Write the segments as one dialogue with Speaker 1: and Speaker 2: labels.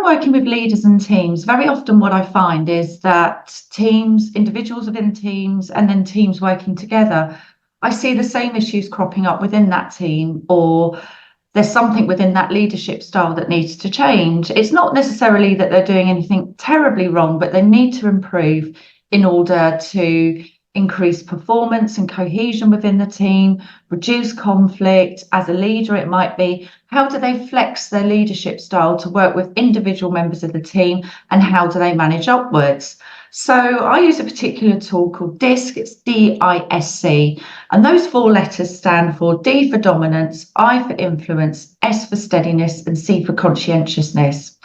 Speaker 1: working with leaders and teams, very often what I find is that teams, individuals within teams, and then teams working together, I see the same issues cropping up within that team, or there's something within that leadership style that needs to change. It's not necessarily that they're doing anything terribly wrong, but they need to improve in order to increase performance and cohesion within the team, reduce conflict. As a leader, it might be, how do they flex their leadership style to work with individual members of the team, and how do they manage upwards? So I use a particular tool called DISC. It's DISC, and those four letters stand for D for dominance, I for influence, S for steadiness, and C for conscientiousness.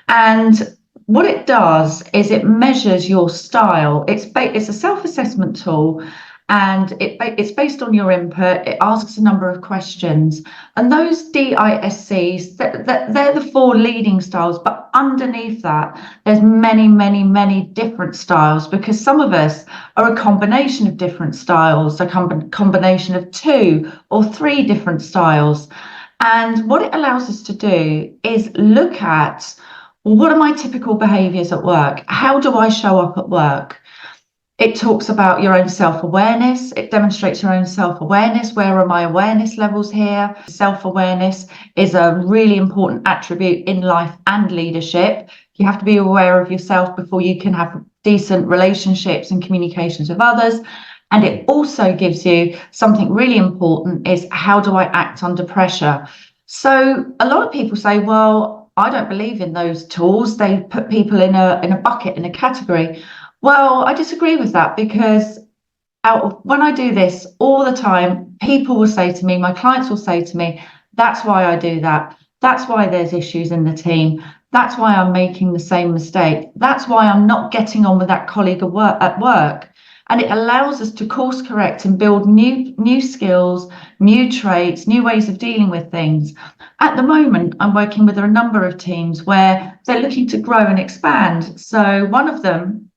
Speaker 1: And what it does is it measures your style. It's a self-assessment tool, and it's based on your input. It asks a number of questions, and those DISCs, they're the four leading styles, but underneath that there's many different styles, because some of us are a combination of different styles, a combination of 2 or 3 different styles. And what it allows us to do is look at, well, what are my typical behaviours at work? How do I show up at work? It talks about your own self-awareness. It demonstrates your own self-awareness. Where are my awareness levels here? Self-awareness is a really important attribute in life and leadership. You have to be aware of yourself before you can have decent relationships and communications with others. And it also gives you something really important, is how do I act under pressure? So a lot of people say, well, I don't believe in those tools. They put people in a bucket, in a category. Well, I disagree with that, because when I do this all the time, people will say to me, my clients will say to me, that's why I do that. That's why there's issues in the team. That's why I'm making the same mistake. That's why I'm not getting on with that colleague at work. And it allows us to course correct and build new skills, new traits, new ways of dealing with things. At the moment, I'm working with a number of teams where they're looking to grow and expand. So one of them,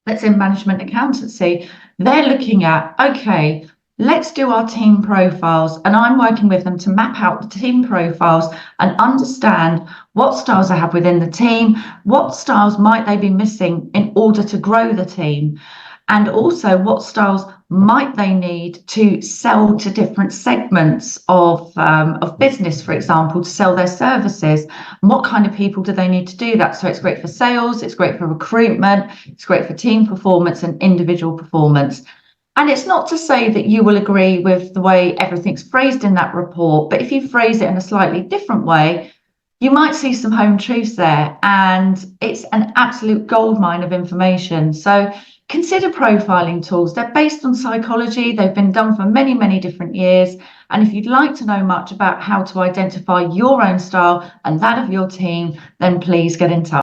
Speaker 1: that's in management accountancy, they're looking at, okay, let's do our team profiles. And I'm working with them to map out the team profiles and understand what styles I have within the team, what styles might they be missing in order to grow the team, and also what styles might they need to sell to different segments of business, for example, to sell their services. And what kind of people do they need to do that? So it's great for sales, it's great for recruitment, it's great for team performance and individual performance. And it's not to say that you will agree with the way everything's phrased in that report, but if you phrase it in a slightly different way, you might see some home truths there, and it's an absolute goldmine of information. So consider profiling tools. They're based on psychology. They've been done for many different years. And if you'd like to know much about how to identify your own style and that of your team, then please get in touch.